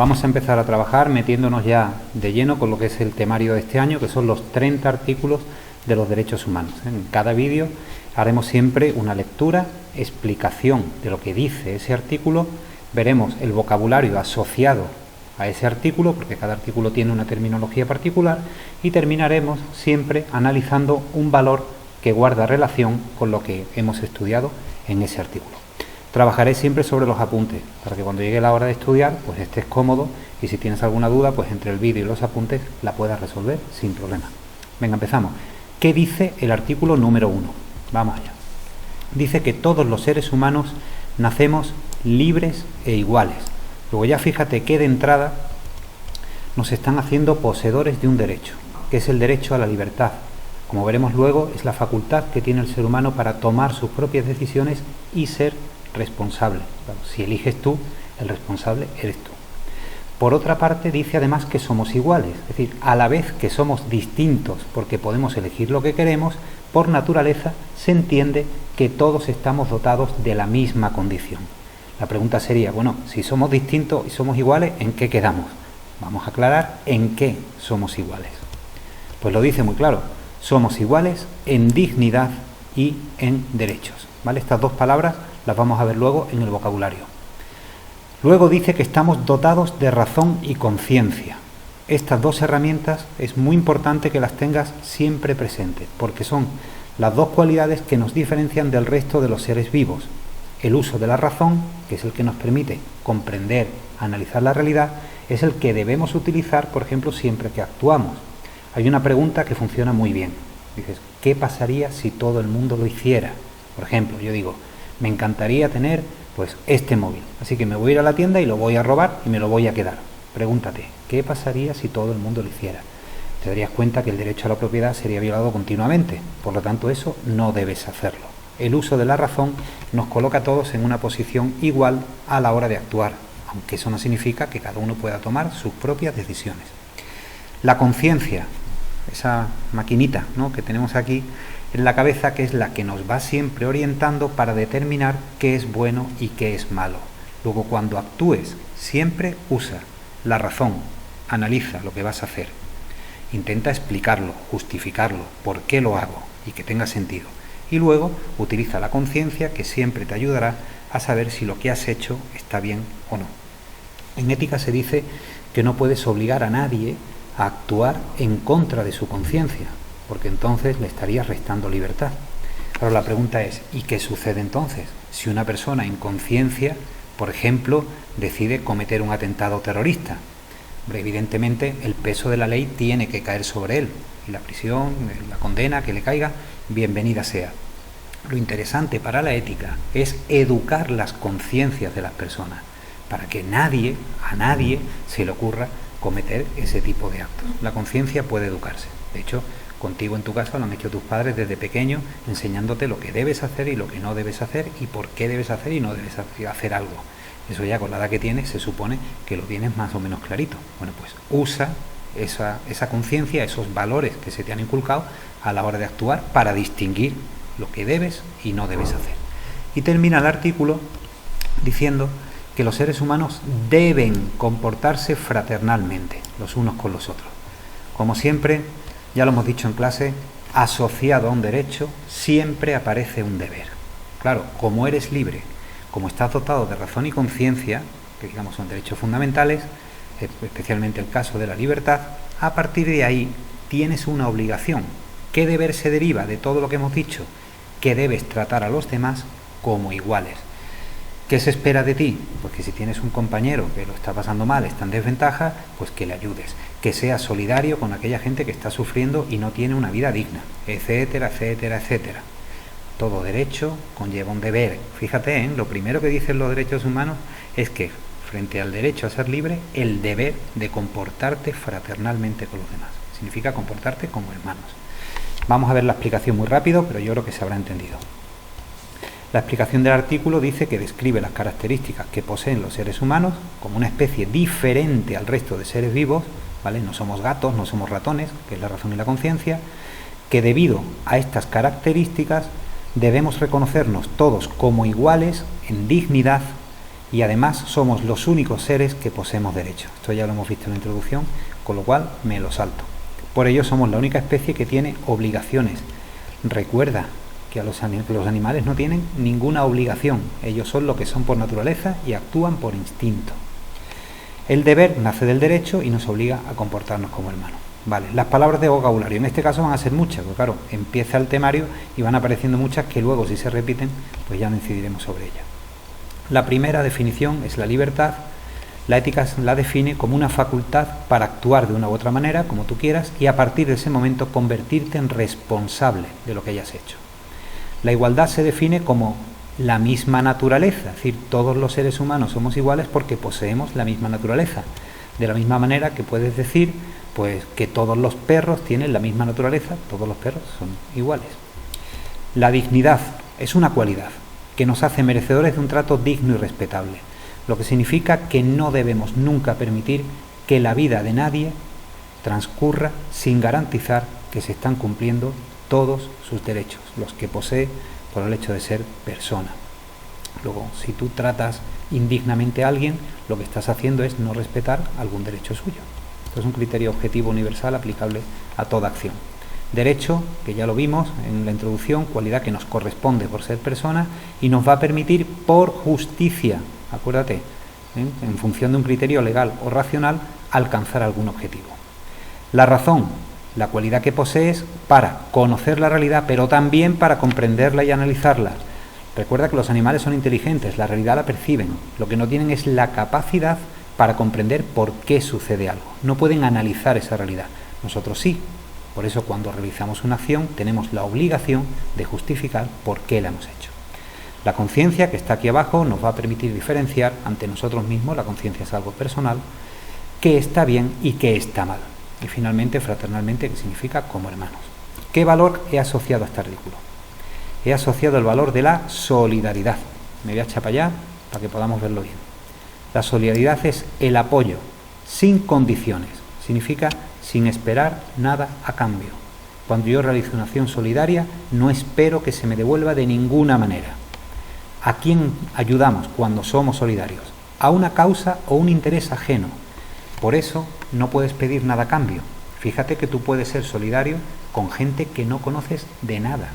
Vamos a empezar a trabajar metiéndonos ya de lleno con lo que es el temario de este año, que son los 30 artículos de los derechos humanos. En cada vídeo haremos siempre una lectura, explicación de lo que dice ese artículo, veremos el vocabulario asociado a ese artículo, porque cada artículo tiene una terminología particular, y terminaremos siempre analizando un valor que guarda relación con lo que hemos estudiado en ese artículo. Trabajaré siempre sobre los apuntes, para que cuando llegue la hora de estudiar, pues estés cómodo y si tienes alguna duda, pues entre el vídeo y los apuntes la puedas resolver sin problema. Venga, empezamos. ¿Qué dice el artículo número 1? Vamos allá. Dice que todos los seres humanos nacemos libres e iguales. Luego ya fíjate que de entrada nos están haciendo poseedores de un derecho, que es el derecho a la libertad. Como veremos luego, es la facultad que tiene el ser humano para tomar sus propias decisiones y ser responsable. Claro, si eliges tú, el responsable eres tú. Por otra parte, dice además que somos iguales, es decir, a la vez que somos distintos porque podemos elegir lo que queremos, por naturaleza se entiende que todos estamos dotados de la misma condición. La pregunta sería, bueno, si somos distintos y somos iguales, ¿en qué quedamos? Vamos a aclarar en qué somos iguales. Pues lo dice muy claro, somos iguales en dignidad y en derechos, ¿vale? Estas dos palabras las vamos a ver luego en el vocabulario. Luego dice que estamos dotados de razón y conciencia. Estas dos herramientas es muy importante que las tengas siempre presentes, porque son las dos cualidades que nos diferencian del resto de los seres vivos. El uso de la razón, que es el que nos permite comprender, analizar la realidad, es el que debemos utilizar, por ejemplo, siempre que actuamos. Hay una pregunta que funciona muy bien. Dices, ¿qué pasaría si todo el mundo lo hiciera? Por ejemplo, yo digo, me encantaría tener pues este móvil, así que me voy a ir a la tienda y lo voy a robar y me lo voy a quedar. Pregúntate, ¿qué pasaría si todo el mundo lo hiciera? Te darías cuenta que el derecho a la propiedad sería violado continuamente, por lo tanto eso no debes hacerlo. El uso de la razón nos coloca a todos en una posición igual a la hora de actuar, aunque eso no significa que cada uno pueda tomar sus propias decisiones. La conciencia, esa maquinita, ¿no?, que tenemos aquí en la cabeza, que es la que nos va siempre orientando para determinar qué es bueno y qué es malo. Luego, cuando actúes, siempre usa la razón, analiza lo que vas a hacer, intenta explicarlo, justificarlo, por qué lo hago y que tenga sentido. Y luego utiliza la conciencia, que siempre te ayudará a saber si lo que has hecho está bien o no. En ética se dice que no puedes obligar a nadie a actuar en contra de su conciencia, porque entonces le estarías restando libertad. Pero la pregunta es, ¿y qué sucede entonces si una persona en conciencia, por ejemplo, decide cometer un atentado terrorista? Hombre, evidentemente el peso de la ley tiene que caer sobre él, y la prisión, la condena que le caiga, bienvenida sea. Lo interesante para la ética es educar las conciencias de las personas, para que a nadie se le ocurra cometer ese tipo de actos. La conciencia puede educarse. De hecho, contigo en tu casa lo han hecho tus padres desde pequeño, enseñándote lo que debes hacer y lo que no debes hacer y por qué debes hacer y no debes hacer algo. Eso ya con la edad que tienes se supone que lo tienes más o menos clarito. Bueno, pues usa esa conciencia, esos valores que se te han inculcado a la hora de actuar para distinguir lo que debes y no debes hacer. Y termina el artículo diciendo que los seres humanos deben comportarse fraternalmente los unos con los otros. Como siempre, ya lo hemos dicho en clase, asociado a un derecho siempre aparece un deber. Claro, como eres libre, como estás dotado de razón y conciencia, que digamos son derechos fundamentales, especialmente el caso de la libertad, a partir de ahí tienes una obligación. ¿Qué deber se deriva de todo lo que hemos dicho? Que debes tratar a los demás como iguales. ¿Qué se espera de ti? Pues que si tienes un compañero que lo está pasando mal, está en desventaja, pues que le ayudes, que seas solidario con aquella gente que está sufriendo y no tiene una vida digna, etcétera, etcétera, etcétera. Todo derecho conlleva un deber. Fíjate, lo primero que dicen los derechos humanos es que frente al derecho a ser libre, el deber de comportarte fraternalmente con los demás. Significa comportarte como hermanos. Vamos a ver la explicación muy rápido, pero yo creo que se habrá entendido. La explicación del artículo dice que describe las características que poseen los seres humanos como una especie diferente al resto de seres vivos, ¿vale? No somos gatos, no somos ratones, que es la razón y la conciencia, que debido a estas características debemos reconocernos todos como iguales en dignidad y además somos los únicos seres que poseemos derechos. Esto ya lo hemos visto en la introducción, con lo cual me lo salto. Por ello somos la única especie que tiene obligaciones. Recuerda que los animales no tienen ninguna obligación, ellos son lo que son por naturaleza y actúan por instinto. El deber nace del derecho y nos obliga a comportarnos como hermanos. Vale, las palabras de vocabulario, en este caso van a ser muchas, porque claro, empieza el temario y van apareciendo muchas que luego, si se repiten, pues ya no incidiremos sobre ellas. La primera definición es la libertad. La ética la define como una facultad para actuar de una u otra manera, como tú quieras, y a partir de ese momento convertirte en responsable de lo que hayas hecho. La igualdad se define como la misma naturaleza, es decir, todos los seres humanos somos iguales porque poseemos la misma naturaleza. De la misma manera que puedes decir pues que todos los perros tienen la misma naturaleza, todos los perros son iguales. La dignidad es una cualidad que nos hace merecedores de un trato digno y respetable, lo que significa que no debemos nunca permitir que la vida de nadie transcurra sin garantizar que se están cumpliendo todos sus derechos, los que posee por el hecho de ser persona. Luego, si tú tratas indignamente a alguien, lo que estás haciendo es no respetar algún derecho suyo. Esto es un criterio objetivo universal aplicable a toda acción. Derecho, que ya lo vimos en la introducción, cualidad que nos corresponde por ser persona y nos va a permitir por justicia, acuérdate, en función de un criterio legal o racional, alcanzar algún objetivo. La razón, la cualidad que posees para conocer la realidad, pero también para comprenderla y analizarla. Recuerda que los animales son inteligentes, la realidad la perciben, lo que no tienen es la capacidad para comprender por qué sucede algo. No pueden analizar esa realidad. Nosotros sí. Por eso cuando realizamos una acción tenemos la obligación de justificar por qué la hemos hecho. La conciencia, que está aquí abajo, nos va a permitir diferenciar ante nosotros mismos, la conciencia es algo personal, qué está bien y qué está mal. Y finalmente, fraternalmente, que significa como hermanos. ¿Qué valor he asociado a este artículo? He asociado el valor de la solidaridad. Me voy a echar para allá para que podamos verlo bien. La solidaridad es el apoyo sin condiciones. Significa sin esperar nada a cambio. Cuando yo realizo una acción solidaria, no espero que se me devuelva de ninguna manera. ¿A quién ayudamos cuando somos solidarios? A una causa o un interés ajeno. Por eso no puedes pedir nada a cambio. Fíjate que tú puedes ser solidario con gente que no conoces de nada.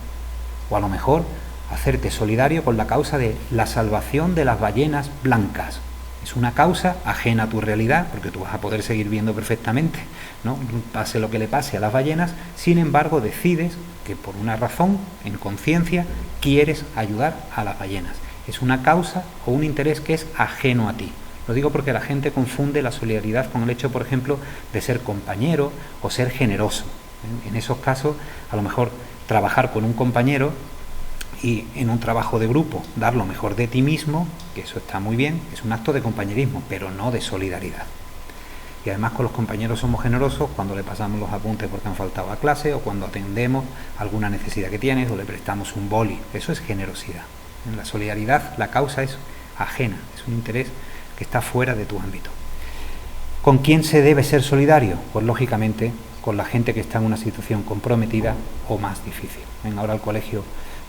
O a lo mejor hacerte solidario con la causa de la salvación de las ballenas blancas. Es una causa ajena a tu realidad, porque tú vas a poder seguir viendo perfectamente, ¿no? Pase lo que le pase a las ballenas, sin embargo decides que por una razón, en conciencia, quieres ayudar a las ballenas. Es una causa o un interés que es ajeno a ti. Lo digo porque la gente confunde la solidaridad con el hecho, por ejemplo, de ser compañero o ser generoso. En esos casos, a lo mejor trabajar con un compañero y en un trabajo de grupo dar lo mejor de ti mismo, que eso está muy bien, es un acto de compañerismo, pero no de solidaridad. Y además con los compañeros somos generosos cuando le pasamos los apuntes porque han faltado a clase o cuando atendemos alguna necesidad que tienes o le prestamos un boli. Eso es generosidad. En la solidaridad la causa es ajena, es un interés que está fuera de tu ámbito. ¿Con quién se debe ser solidario? Pues lógicamente con la gente que está en una situación comprometida o más difícil. Ahora el colegio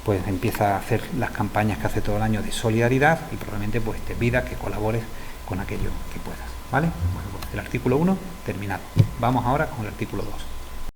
pues empieza a hacer las campañas que hace todo el año de solidaridad y probablemente pues te pida que colabores con aquello que puedas, ¿vale? Bueno, pues el artículo 1 terminado. Vamos ahora con el artículo 2.